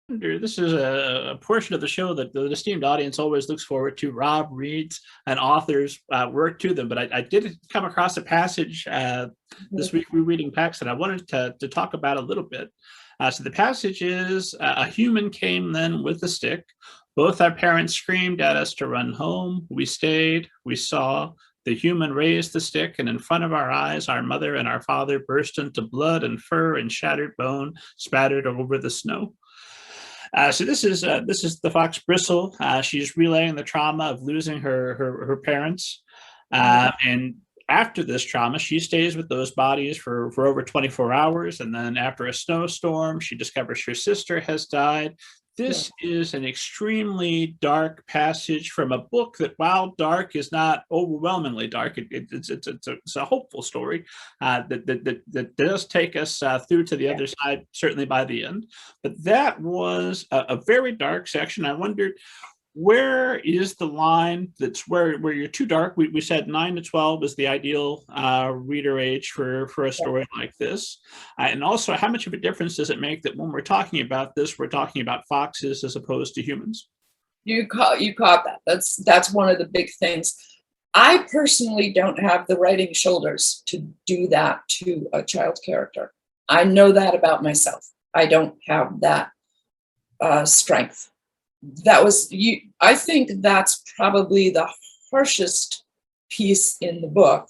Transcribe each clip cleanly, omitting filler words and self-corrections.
This is a portion of the show that the esteemed audience always looks forward to. Rob reads an author's work to them, but I did come across a passage this week rereading Pax that I wanted to talk about a little bit. So the passage is, a human came then with a stick. Both our parents screamed at us to run home. We stayed, we saw. The human raised the stick, and in front of our eyes, our mother and our father burst into blood and fur and shattered bone spattered over the snow. So this is the fox Bristle. She's relaying the trauma of losing her parents, and after this trauma, she stays with those bodies for over 24 hours, and then after a snowstorm, she discovers her sister has died. This is an extremely dark passage from a book that, while dark, is not overwhelmingly dark. It's a hopeful story that does take us through to the other side, certainly by the end. But that was a very dark section. I wondered, where is the line that's where you're too dark? We said 9 to 12 is the ideal reader age for a story like this. And also, how much of a difference does it make that when we're talking about this, we're talking about foxes as opposed to humans? You caught that. That's one of the big things. I personally don't have the writing shoulders to do that to a child character. I know that about myself. I don't have that strength. That was you. I think that's probably the harshest piece in the book.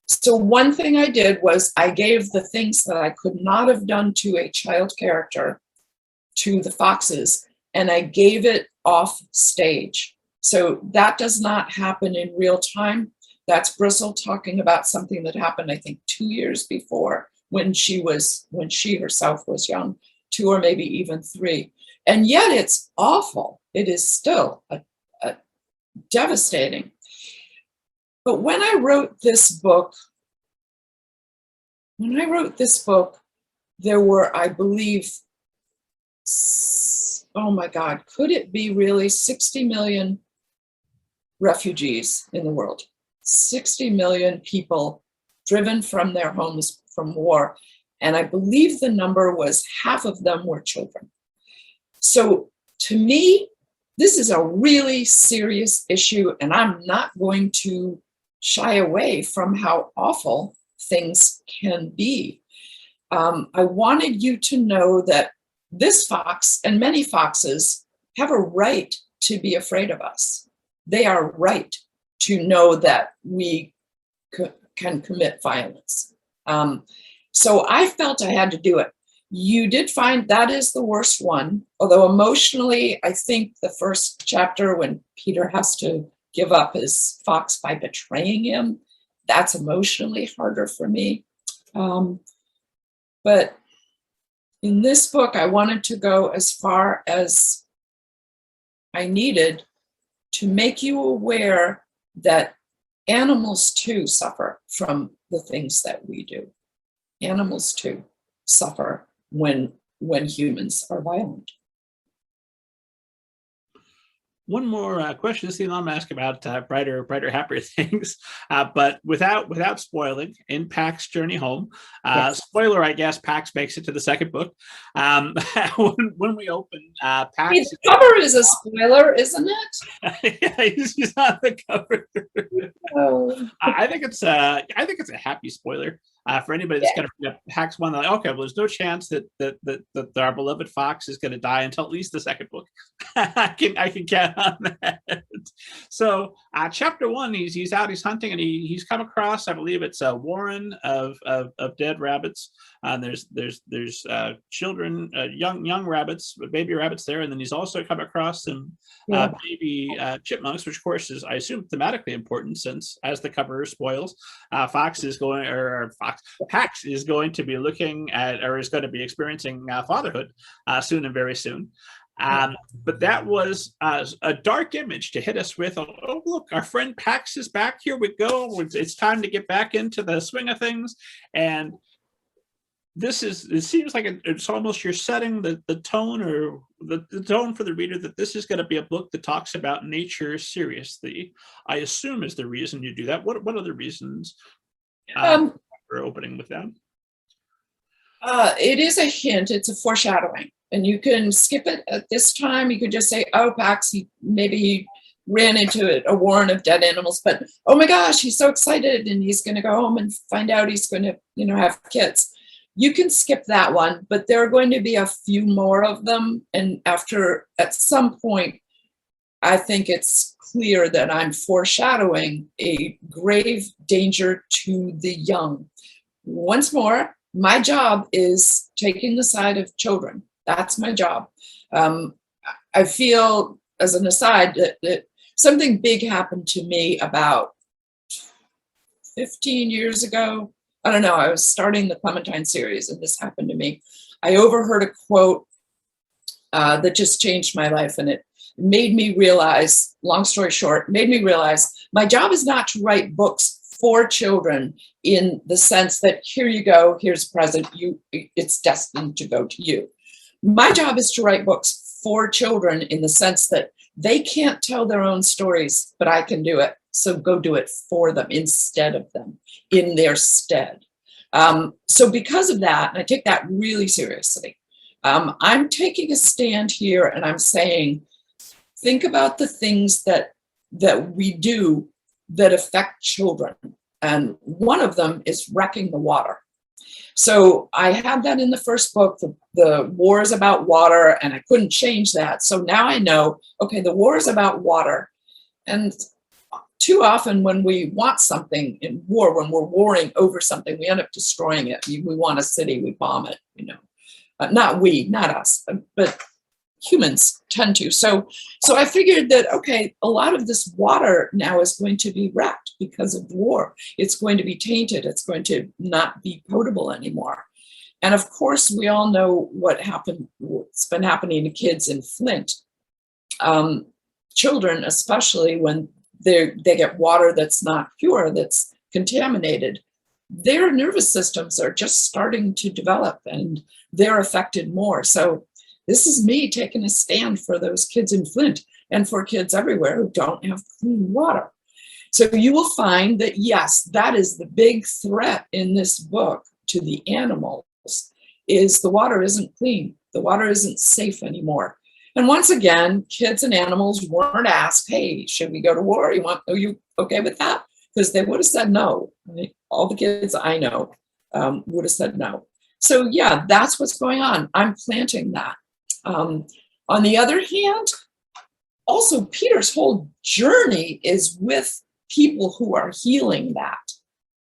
So one thing I did was I gave the things that I could not have done to a child character to the foxes, and I gave it off stage. So that does not happen in real time. That's Bristle talking about something that happened, I think, 2 years before, when she herself was young. 2 or maybe even 3. And yet it's awful. It is still a devastating. But when I wrote this book, there were, I believe, oh my God, could it be really 60 million refugees in the world? 60 million people driven from their homes from war. And I believe the number was half of them were children. So to me, this is a really serious issue, and I'm not going to shy away from how awful things can be. I wanted you to know that this fox and many foxes have a right to be afraid of us. They are right to know that we can commit violence. So I felt I had to do it. You did find that is the worst one, although emotionally, I think the first chapter when Peter has to give up his fox by betraying him, that's emotionally harder for me. But in this book, I wanted to go as far as I needed to make you aware that animals too suffer from the things that we do. Animals too suffer when humans are violent. One more question. This thing I'm going to ask about brighter, happier things, but without spoiling. In Pax's journey home, spoiler, I guess Pax makes it to the second book. When we open, Pax. The cover is a spoiler, isn't it? Yeah, he's on the cover. Oh. I think it's a happy spoiler. For anybody that's going to Pax one, like, okay, well, there's no chance that our beloved fox is going to die until at least the second book. I can count on that. So, chapter 1, he's out, he's hunting, and he's come across, I believe it's a warren of dead rabbits. There's children, young rabbits, baby rabbits there, and then he's also come across some baby chipmunks, which of course is, I assume, thematically important, since as the cover spoils, Pax is going to be looking at, or is going to be experiencing fatherhood soon and very soon. But that was a dark image to hit us with. Oh, look, our friend Pax is back. Here we go. It's time to get back into the swing of things. And it seems like it's almost you're setting the tone, or the tone for the reader, that this is going to be a book that talks about nature seriously. I assume is the reason you do that. What other reasons for opening with that? It is a hint. It's a foreshadowing. And you can skip it at this time. You could just say, oh, Pax, maybe he ran into a warren of dead animals, but oh my gosh, he's so excited and he's going to go home and find out he's going to, have kids. You can skip that one, but there are going to be a few more of them. And at some point, I think it's clear that I'm foreshadowing a grave danger to the young. Once more, my job is taking the side of children. That's my job. I feel, as an aside, that something big happened to me about 15 years ago. I don't know, I was starting the Clementine series and this happened to me. I overheard a quote that just changed my life, and it made me realize, long story short, made me realize my job is not to write books for children in the sense that here you go, here's a present, it's destined to go to you. My job is to write books for children in the sense that they can't tell their own stories, but I can do it. So go do it for them instead of them, in their stead. So because of that, and I take that really seriously, I'm taking a stand here and I'm saying, think about the things that we do that affect children. And one of them is wrecking the water. So I had that in the first book, the war is about water, and I couldn't change that. So now I know, okay, the war is about water. And too often when we want something in war, when we're warring over something, we end up destroying it. We want a city, we bomb it, not us, but humans tend to. So I figured that, okay, a lot of this water now is going to be wrecked because of war. It's going to be tainted. It's going to not be potable anymore. And of course, we all know what's been happening to kids in Flint. Children, especially when they get water that's not pure, that's contaminated, their nervous systems are just starting to develop and they're affected more. So this is me taking a stand for those kids in Flint and for kids everywhere who don't have clean water. So you will find that, yes, that is the big threat in this book to the animals, is the water isn't clean. The water isn't safe anymore. And once again, kids and animals weren't asked, hey, should we go to war? Are you okay with that? Because they would have said no. All the kids I know would have said no. So yeah, that's what's going on. I'm planting that. On the other hand, also Peter's whole journey is with people who are healing that.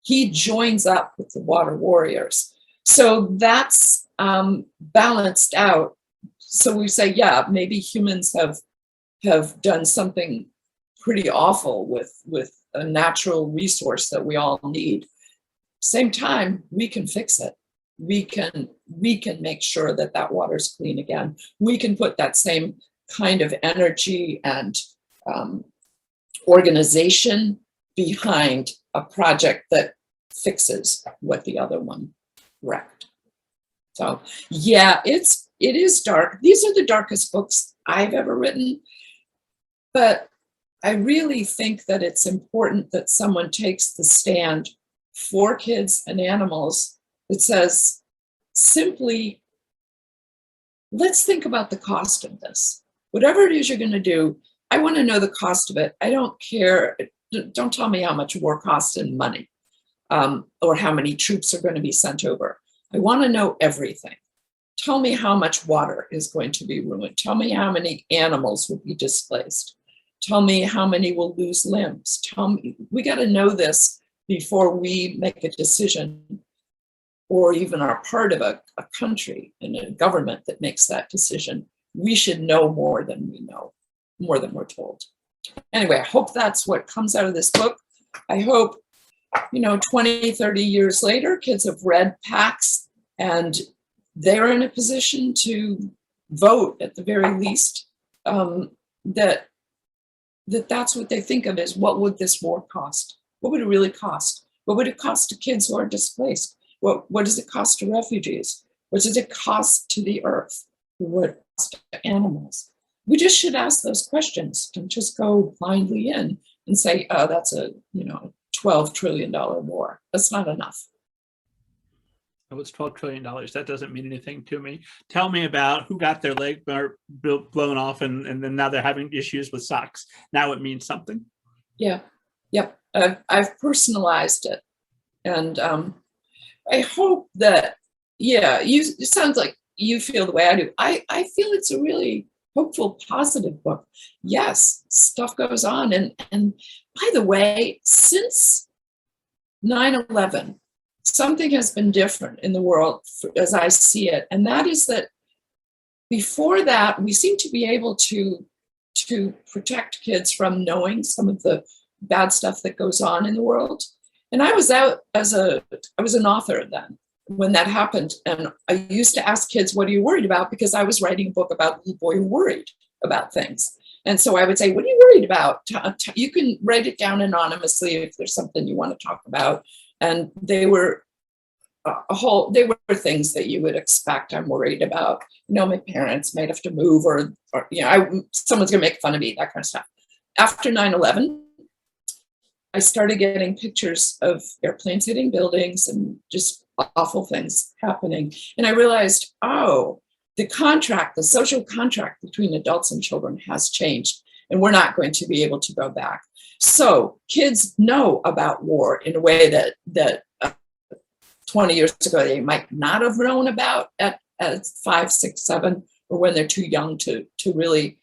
He joins up with the water warriors. So that's balanced out. So we say, yeah, maybe humans have done something pretty awful with a natural resource that we all need. Same time, we can fix it. We can make sure that water's clean again. We can put that same kind of energy and organization behind a project that fixes what the other one wrecked. So yeah, it is dark. These are the darkest books I've ever written, but I really think that it's important that someone takes the stand for kids and animals. It says, simply, let's think about the cost of this. Whatever it is you're going to do, I want to know the cost of it. I don't care. Don't tell me how much war costs in money or how many troops are going to be sent over. I want to know everything. Tell me how much water is going to be ruined. Tell me how many animals will be displaced. Tell me how many will lose limbs. Tell me, we got to know this before we make a decision or even are part of a country and a government that makes that decision. We should know more than we know, more than we're told. Anyway, I hope that's what comes out of this book. I hope, 20, 30 years later, kids have read Pax and they're in a position to vote at the very least, that's what they think of as, what would this war cost? What would it really cost? What would it cost to kids who are displaced? What does it cost to refugees? What does it cost to the earth? What does it cost to animals? We just should ask those questions. Don't just go blindly in and say, oh, that's a $12 trillion war. That's not enough. Oh, it's $12 trillion. That doesn't mean anything to me. Tell me about who got their leg blown off and then now they're having issues with socks. Now it means something. Yeah. Yep. I've personalized it. And I hope that, it sounds like you feel the way I do. I feel it's a really hopeful, positive book. Yes, stuff goes on. And by the way, since 9/11, something has been different in the world as I see it. And that is that before that, we seem to be able to protect kids from knowing some of the bad stuff that goes on in the world. And I was out I was an author then when that happened. And I used to ask kids, what are you worried about? Because I was writing a book about a little boy who worried about things. And so I would say, what are you worried about? You can write it down anonymously if there's something you want to talk about. And they were things that you would expect. I'm worried about, my parents might have to move or someone's gonna make fun of me, that kind of stuff. After 9/11, I started getting pictures of airplanes hitting buildings and just awful things happening. And I realized, the social contract between adults and children has changed, and we're not going to be able to go back. So kids know about war in a way that 20 years ago they might not have known about at 5, 6, 7, or when they're too young to really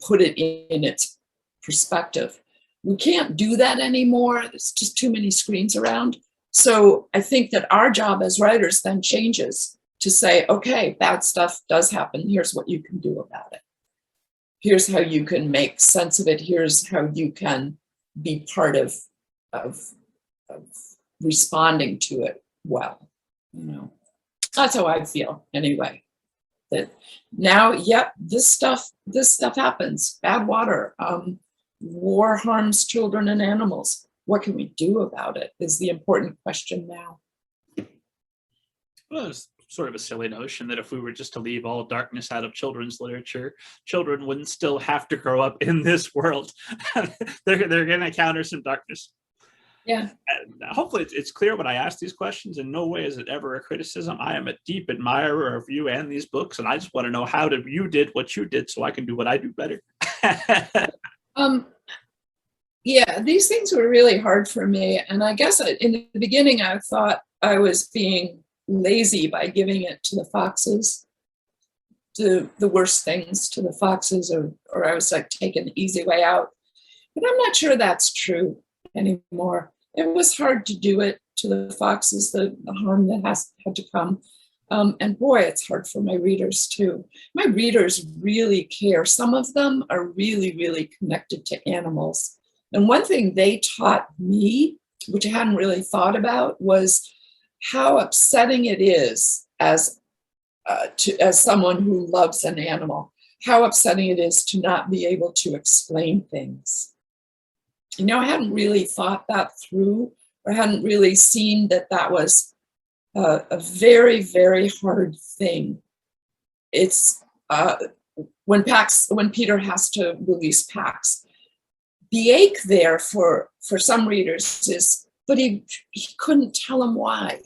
put it in its perspective. We can't do that anymore. There's just too many screens around. So I think that our job as writers then changes to say, okay, bad stuff does happen. Here's what you can do about it. Here's how you can make sense of it. Here's how you can be part of responding to it well. That's how I feel anyway. That now, this stuff happens. Bad water, war harms children and animals. What can we do about it is the important question now. Well, it's sort of a silly notion that if we were just to leave all darkness out of children's literature, children wouldn't still have to grow up in this world. They're going to encounter some darkness. Yeah. And hopefully it's clear when I ask these questions. In no way is it ever a criticism. I am a deep admirer of you and these books, and I just want to know how you did what you did so I can do what I do better. These things were really hard for me. And I guess in the beginning, I thought I was being lazy by giving it to the foxes, to the worst things to the foxes, or I was like taking the easy way out. But I'm not sure that's true anymore. It was hard to do it to the foxes, the harm that had to come. And boy, it's hard for my readers too. My readers really care. Some of them are really, really connected to animals. And one thing they taught me, which I hadn't really thought about, was how upsetting it is as someone who loves an animal, how upsetting it is to not be able to explain things. I hadn't really thought that through, or hadn't really seen that was a very, very hard thing. It's when Peter has to release Pax. The ache there for some readers is, but he couldn't tell him why.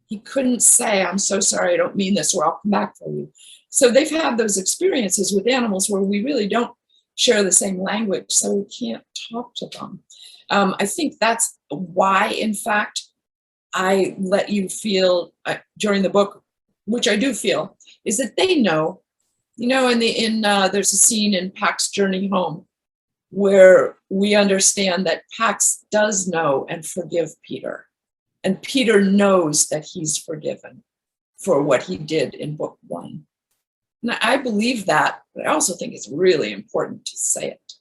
He couldn't say, I'm so sorry, I don't mean this, or I'll come back for you. So they've had those experiences with animals where we really don't share the same language, so we can't talk to them. I think that's why, in fact, I let you feel during the book, which I do feel, is that they know. There's a scene in Pax's journey home where we understand that Pax does know and forgive Peter. And Peter knows that he's forgiven for what he did in book 1. And I believe that, but I also think it's really important to say it.